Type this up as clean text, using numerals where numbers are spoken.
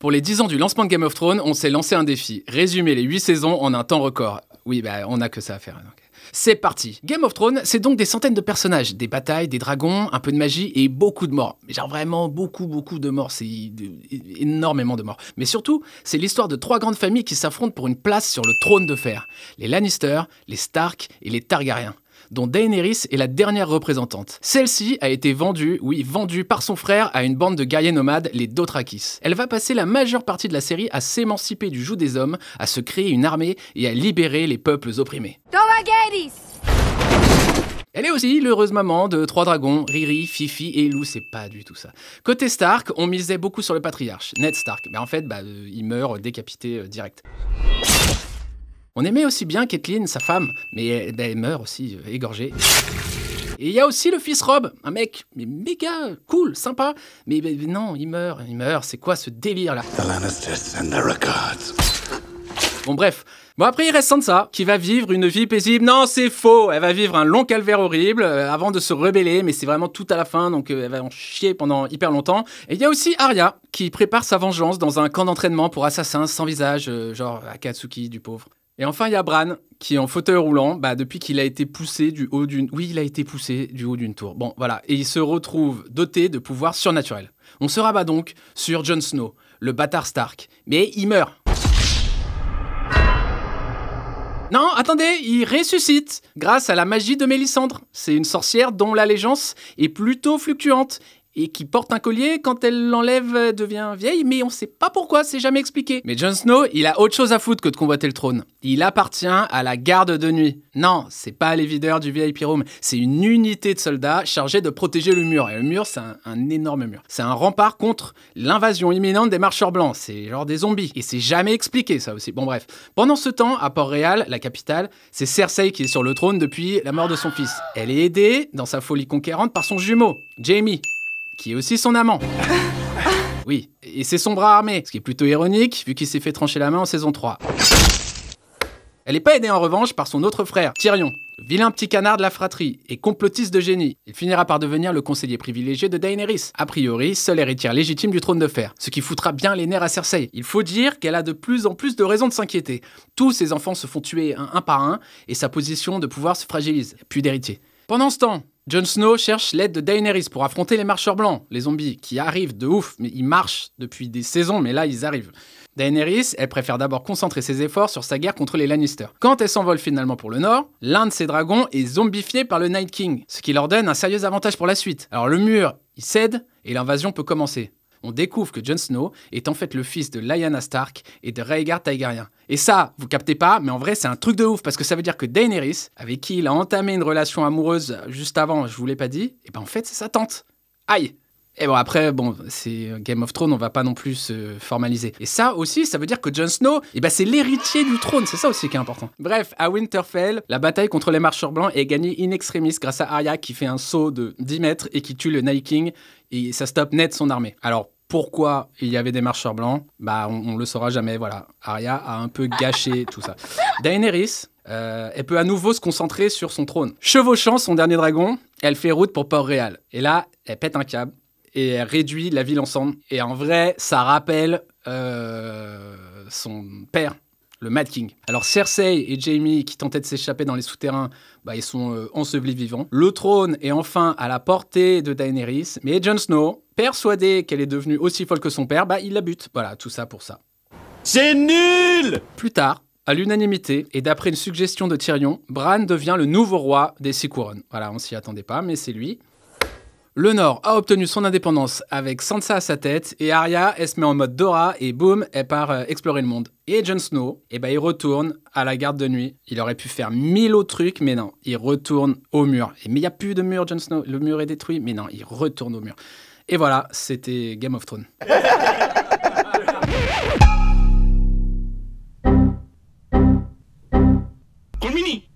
Pour les 10 ans du lancement de Game of Thrones, on s'est lancé un défi. Résumer les 8 saisons en un temps record. Oui, on n'a que ça à faire. Donc. C'est parti. Game of Thrones, c'est donc des centaines de personnages, des batailles, des dragons, un peu de magie et beaucoup de morts. Mais genre vraiment beaucoup de morts, c'est énormément de morts. Mais surtout, c'est l'histoire de 3 grandes familles qui s'affrontent pour une place sur le trône de fer. Les Lannister, les Stark et les Targaryens, dont Daenerys est la dernière représentante. Celle-ci a été vendue par son frère à une bande de guerriers nomades, les Dothrakis. Elle va passer la majeure partie de la série à s'émanciper du joug des hommes, à se créer une armée et à libérer les peuples opprimés. Elle est aussi l'heureuse maman de 3 dragons, Riri, Fifi et Lou, c'est pas du tout ça. Côté Stark, on misait beaucoup sur le patriarche, Ned Stark. Mais en fait, il meurt décapité direct. On aimait aussi bien Catelyn, sa femme, mais elle meurt aussi, égorgée. Et il y a aussi le fils Robb, un mec méga cool, sympa, mais non, il meurt, c'est quoi ce délire là? The Lannisters send their regards. Bon bref, après il reste Sansa, qui va vivre une vie paisible. Non, c'est faux, elle va vivre un long calvaire horrible avant de se rebeller, mais c'est vraiment tout à la fin, donc elle va en chier pendant hyper longtemps. Et il y a aussi Arya, qui prépare sa vengeance dans un camp d'entraînement pour assassins sans visage, genre Akatsuki du pauvre. Et enfin, il y a Bran, qui est en fauteuil roulant, depuis qu'il a été poussé du haut d'une... Oui, il a été poussé du haut d'une tour. Bon, voilà. Et il se retrouve doté de pouvoirs surnaturels. On se rabat donc sur Jon Snow, le bâtard Stark. Mais il meurt. Non, attendez, il ressuscite grâce à la magie de Mélisandre. C'est une sorcière dont l'allégeance est plutôt fluctuante et qui porte un collier, quand elle l'enlève, devient vieille, mais on sait pas pourquoi, c'est jamais expliqué. Mais Jon Snow, il a autre chose à foutre que de convoiter le trône. Il appartient à la garde de nuit. Non, c'est pas les videurs du VIP Room, c'est une unité de soldats chargée de protéger le mur. Et le mur, c'est un énorme mur. C'est un rempart contre l'invasion imminente des marcheurs blancs. C'est genre des zombies. Et c'est jamais expliqué, ça aussi. Bon bref. Pendant ce temps, à Port-Réal, la capitale, c'est Cersei qui est sur le trône depuis la mort de son fils. Elle est aidée, dans sa folie conquérante, par son jumeau, Jaime, qui est aussi son amant. Oui, et c'est son bras armé, ce qui est plutôt ironique, vu qu'il s'est fait trancher la main en saison 3. Elle n'est pas aidée en revanche par son autre frère, Tyrion, vilain petit canard de la fratrie et complotiste de génie. Il finira par devenir le conseiller privilégié de Daenerys, a priori seule héritière légitime du trône de fer, ce qui foutra bien les nerfs à Cersei. Il faut dire qu'elle a de plus en plus de raisons de s'inquiéter. Tous ses enfants se font tuer un par un, et sa position de pouvoir se fragilise. Plus d'héritier. Pendant ce temps, Jon Snow cherche l'aide de Daenerys pour affronter les marcheurs blancs, les zombies, qui arrivent de ouf, mais ils marchent depuis des saisons, mais là ils arrivent. Daenerys, elle préfère d'abord concentrer ses efforts sur sa guerre contre les Lannister. Quand elle s'envole finalement pour le nord, l'un de ses dragons est zombifié par le Night King, ce qui leur donne un sérieux avantage pour la suite. Alors le mur, il cède, et l'invasion peut commencer. On découvre que Jon Snow est en fait le fils de Lyanna Stark et de Rhaegar Targaryen. Et ça, vous captez pas, mais en vrai c'est un truc de ouf, parce que ça veut dire que Daenerys, avec qui il a entamé une relation amoureuse juste avant, je vous l'ai pas dit, et en fait c'est sa tante. Aïe. Et bon après, c'est Game of Thrones, on va pas non plus se formaliser. Et ça aussi, ça veut dire que Jon Snow, c'est l'héritier du trône, c'est ça aussi qui est important. Bref, à Winterfell, la bataille contre les marcheurs blancs est gagnée in extremis grâce à Arya qui fait un saut de 10 mètres et qui tue le Night King, et ça stoppe net son armée. Alors, pourquoi il y avait des marcheurs blancs? On le saura jamais, voilà. Arya a un peu gâché tout ça. Daenerys, elle peut à nouveau se concentrer sur son trône. Chevauchant son dernier dragon, elle fait route pour Port-Réal. Et là, elle pète un câble et elle réduit la ville ensemble. Et en vrai, ça rappelle son père, le Mad King. Alors Cersei et Jaime, qui tentaient de s'échapper dans les souterrains, ils sont ensevelis vivants. Le trône est enfin à la portée de Daenerys, mais Jon Snow, persuadé qu'elle est devenue aussi folle que son père, il la bute. Voilà, tout ça pour ça. C'est nul! Plus tard, à l'unanimité, et d'après une suggestion de Tyrion, Bran devient le nouveau roi des 6 couronnes. Voilà, on s'y attendait pas, mais c'est lui. Le Nord a obtenu son indépendance avec Sansa à sa tête, et Arya, elle se met en mode Dora, et boum, elle part explorer le monde. Et Jon Snow, il retourne à la garde de nuit. Il aurait pu faire 1000 autres trucs, mais non, il retourne au mur. Mais il n'y a plus de mur, Jon Snow, le mur est détruit, mais non, il retourne au mur. Et voilà, c'était Game of Thrones. Culmini!